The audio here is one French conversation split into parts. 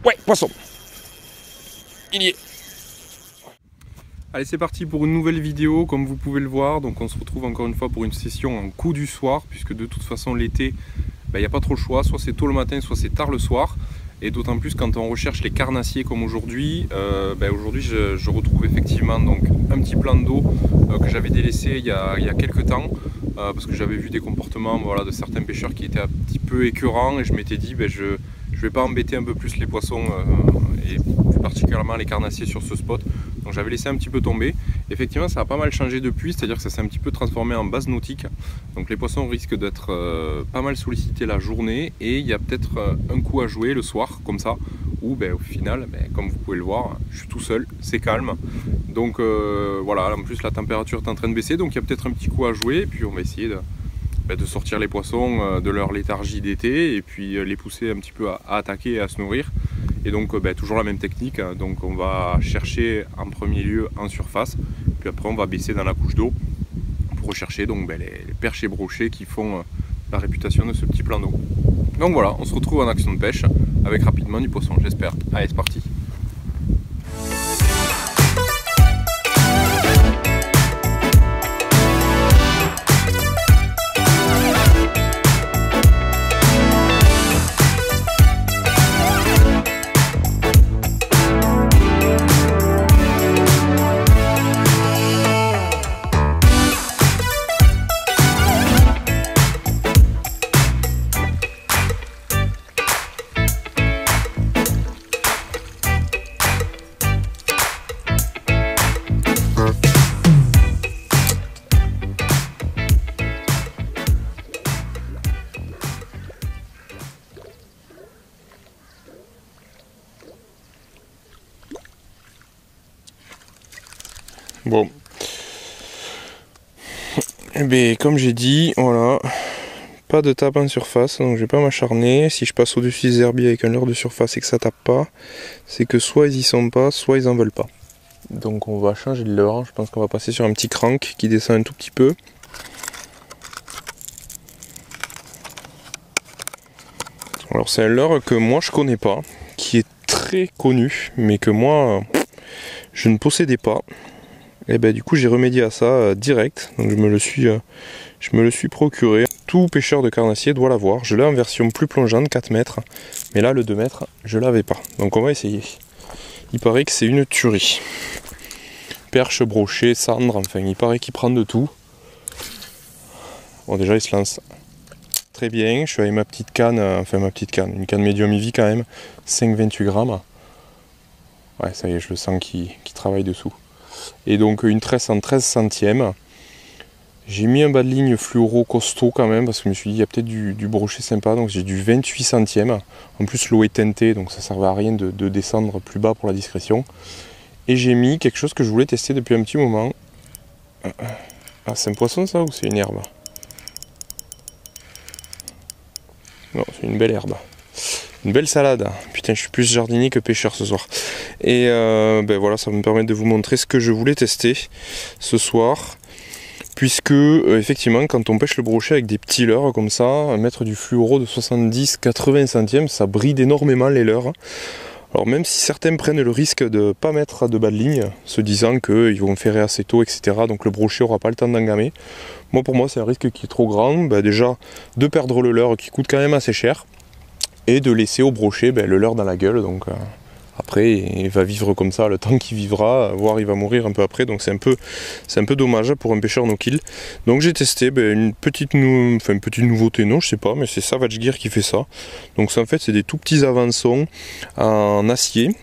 Ouais, poisson. Il y est. Allez, c'est parti pour une nouvelle vidéo, comme vous pouvez le voir. Donc on se retrouve encore une fois pour une session en coup du soir, puisque de toute façon l'été, il n'y a pas trop le choix. Soit c'est tôt le matin, soit c'est tard le soir. Et d'autant plus quand on recherche les carnassiers comme aujourd'hui. Aujourd'hui je retrouve effectivement donc un petit plan d'eau que j'avais délaissé il y a quelques temps. Parce que j'avais vu des comportements de certains pêcheurs qui étaient un petit peu écœurants. Et je m'étais dit, je vais pas embêter un peu plus les poissons et plus particulièrement les carnassiers sur ce spot. Donc j'avais laissé un petit peu tomber. Effectivement ça a pas mal changé depuis, c'est-à-dire que ça s'est un petit peu transformé en base nautique. Donc les poissons risquent d'être pas mal sollicités la journée et il y a peut-être un coup à jouer le soir comme ça, où au final, comme vous pouvez le voir, je suis tout seul, c'est calme. Donc voilà, en plus la température est en train de baisser, donc il y a peut-être un petit coup à jouer et puis on va essayer de sortir les poissons de leur léthargie d'été et puis les pousser un petit peu à attaquer et à se nourrir. Et donc toujours la même technique, donc on va chercher en premier lieu en surface, puis après on va baisser dans la couche d'eau pour rechercher donc, les perches et brochets qui font la réputation de ce petit plan d'eau. Donc voilà, on se retrouve en action de pêche avec rapidement du poisson, j'espère. Allez, c'est parti. Bon, et bien comme j'ai dit, voilà, pas de tape en surface, donc je vais pas m'acharner. Si je passe au-dessus des herbiers avec un leurre de surface et que ça tape pas, c'est que soit ils y sont pas, soit ils en veulent pas. Donc on va changer de leurre, je pense qu'on va passer sur un petit crank qui descend un tout petit peu. Alors c'est un leurre que moi je connais pas, qui est très connu, mais que moi je ne possédais pas. Et du coup j'ai remédié à ça direct, donc je me le suis procuré. Tout pêcheur de carnassier doit l'avoir. Je l'ai en version plus plongeante, 4 mètres, mais là le 2 mètres je l'avais pas, donc on va essayer. Il paraît que c'est une tuerie. Perche, brochet, cendre, enfin il paraît qu'il prend de tout. Bon déjà il se lance très bien, je suis avec ma petite canne, une canne médium Eevee quand même, 5,28 grammes. Ouais ça y est, je le sens qu'il travaille dessous. Et donc une tresse en 13 centièmes. J'ai mis un bas de ligne fluoro costaud quand même, parce que je me suis dit il y a peut-être du brochet sympa, donc j'ai du 28 centièmes. En plus l'eau est teintée, donc ça ne servait à rien de descendre plus bas pour la discrétion. Et j'ai mis quelque chose que je voulais tester depuis un petit moment. Ah, c'est un poisson ça ou c'est une herbe? Non, c'est une belle herbe. Une belle salade. Putain, je suis plus jardinier que pêcheur ce soir. Et voilà, ça va me permettre de vous montrer ce que je voulais tester ce soir. Puisque, effectivement, quand on pêche le brochet avec des petits leurres comme ça, mettre du fluoro de 70-80 centièmes, ça bride énormément les leurres. Alors même si certains prennent le risque de ne pas mettre de bas de ligne, se disant qu'ils vont ferrer assez tôt, etc. Donc le brochet n'aura pas le temps d'engamer. Moi, pour moi, c'est un risque qui est trop grand. Déjà, de perdre le leurre qui coûte quand même assez cher. Et de laisser au brochet le leurre dans la gueule. Donc après, il va vivre comme ça le temps qu'il vivra, voire il va mourir un peu après. Donc c'est un peu dommage pour un pêcheur no-kill. Donc j'ai testé une petite nouveauté, non, je sais pas, mais c'est Savage Gear qui fait ça. Donc ça, en fait, c'est des tout petits avançons en acier.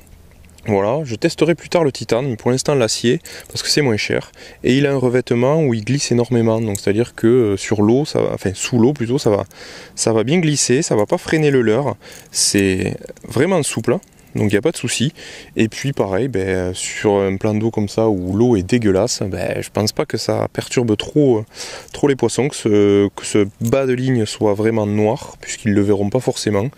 Voilà, je testerai plus tard le titane, mais pour l'instant l'acier, parce que c'est moins cher. Et il a un revêtement où il glisse énormément, donc c'est-à-dire que sur l'eau, sous l'eau plutôt, ça va bien glisser, ça va pas freiner le leurre. C'est vraiment souple, donc il n'y a pas de souci. Et puis pareil, sur un plan d'eau comme ça où l'eau est dégueulasse, je pense pas que ça perturbe trop les poissons, que ce bas de ligne soit vraiment noir, puisqu'ils le verront pas forcément.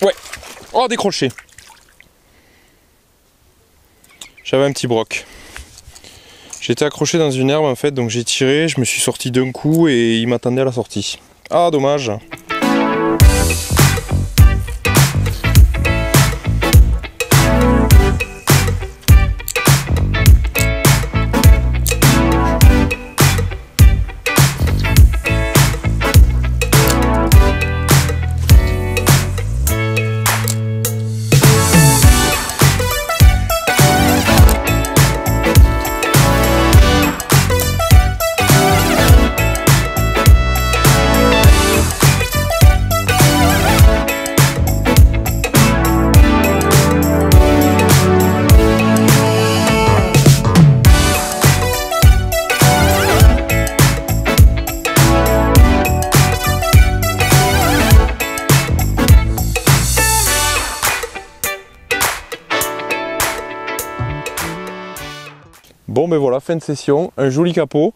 Ouais, oh décroché. J'avais un petit broc. J'étais accroché dans une herbe en fait, donc j'ai tiré, je me suis sorti d'un coup et il m'attendait à la sortie. Ah dommage. Bon ben voilà, fin de session, un joli capot.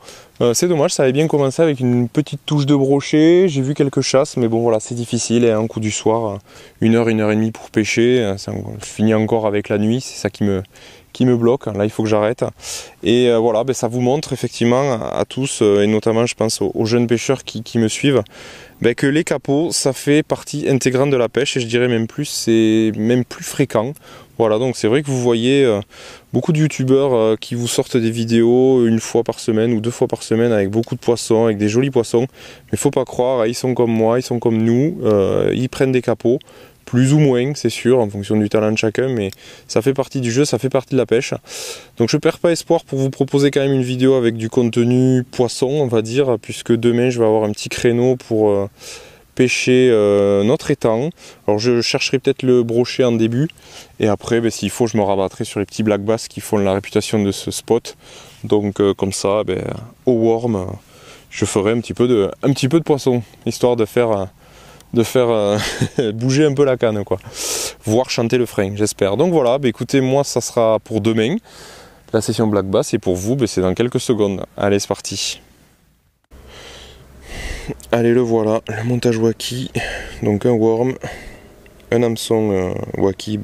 C'est dommage, ça avait bien commencé avec une petite touche de brochet, j'ai vu quelques chasses, mais bon voilà, c'est difficile, et un coup du soir, 1 heure et demie pour pêcher, je finis encore avec la nuit, c'est ça qui me bloque, là il faut que j'arrête. Et voilà, ben, ça vous montre effectivement à tous, et notamment je pense aux jeunes pêcheurs qui me suivent, ben, que les capots, ça fait partie intégrante de la pêche, et je dirais même plus, c'est même plus fréquent. Voilà, donc c'est vrai que vous voyez beaucoup de youtubeurs qui vous sortent des vidéos 1 fois par semaine ou 2 fois par semaine avec beaucoup de poissons, avec des jolis poissons. Mais faut pas croire, ils sont comme moi, ils sont comme nous, ils prennent des capots, plus ou moins, c'est sûr, en fonction du talent de chacun, mais ça fait partie du jeu, ça fait partie de la pêche. Donc je perds pas espoir pour vous proposer quand même une vidéo avec du contenu poisson, on va dire, puisque demain je vais avoir un petit créneau pour pêcher notre étang. Alors je chercherai peut-être le brochet en début, et après ben, s'il faut je me rabattrai sur les petits black bass qui font la réputation de ce spot. Donc comme ça ben, au worm je ferai un petit peu de poisson, histoire de faire bouger un peu la canne, quoi, voire chanter le frein, j'espère. Donc voilà, ben, écoutez, moi ça sera pour demain la session black bass, et pour vous ben, c'est dans quelques secondes. Allez, c'est parti. Allez, le voilà, le montage Wacky, donc un worm, un hameçon Wacky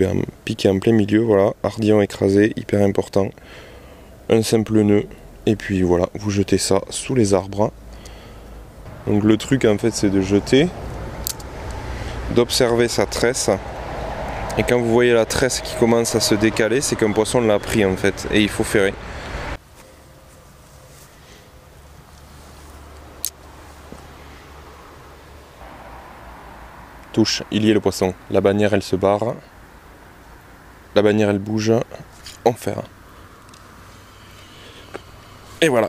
piqué en plein milieu, voilà, ardillon écrasé, hyper important, un simple nœud, et puis voilà, vous jetez ça sous les arbres. Donc le truc en fait c'est de jeter, d'observer sa tresse, et quand vous voyez la tresse qui commence à se décaler, c'est qu'un poisson l'a pris en fait, et il faut ferrer. Touche, il y est le poisson. La bannière elle se barre. La bannière elle bouge. On ferre. Et voilà.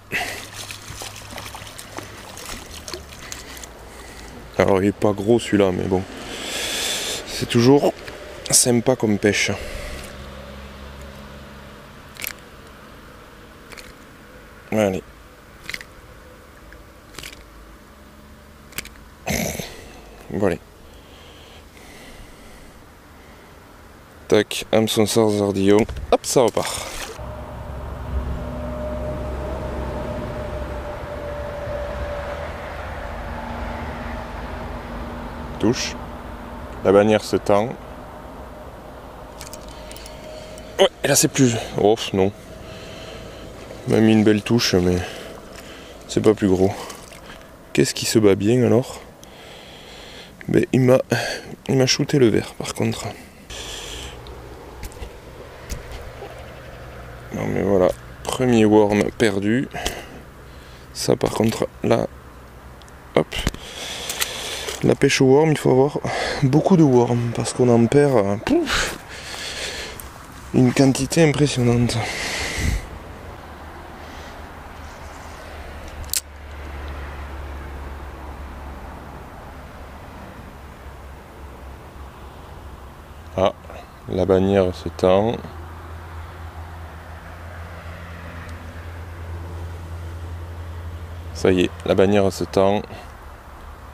Alors il est pas gros celui-là, mais bon. C'est toujours sympa comme pêche. Allez. Voilà. Tac, hameçon sans ardillon, hop, ça repart. Touche, la bannière se tend. Ouais, et là c'est plus... Oh non. Il m'a mis une belle touche, mais c'est pas plus gros. Qu'est-ce qui se bat bien alors? Ben, il m'a shooté le verre par contre. Non mais voilà, premier worm perdu. Ça par contre, là, hop. La pêche au worm, il faut avoir beaucoup de worm parce qu'on en perd une quantité impressionnante. Ah, la bannière se tend. Ça y est, la bannière se tend.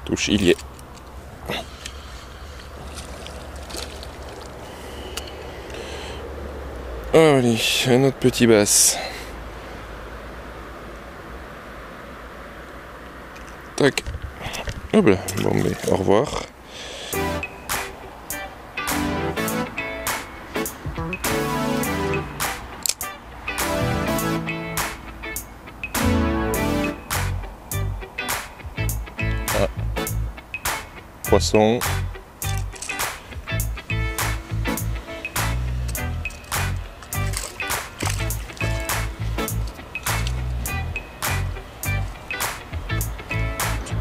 Touche, il y est. Allez, un autre petit bass. Tac. Hop là. Bon, mais au revoir. poisson.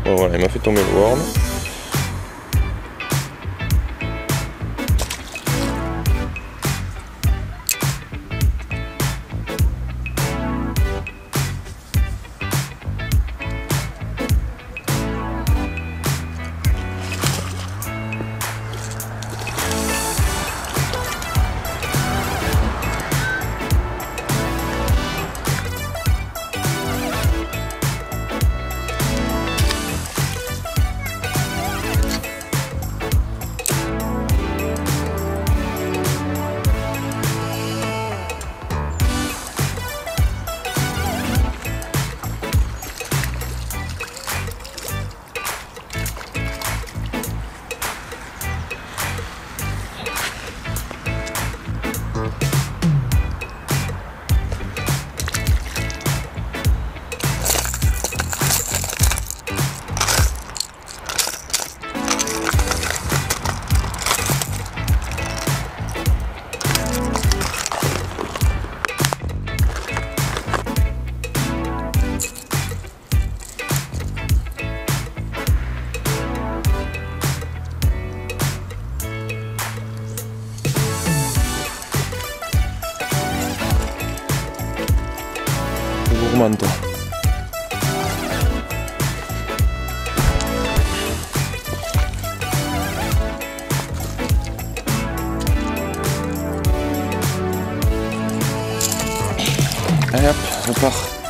Bon, voilà, il m'a fait tomber le worm. Gourmand. Allez hop, on part.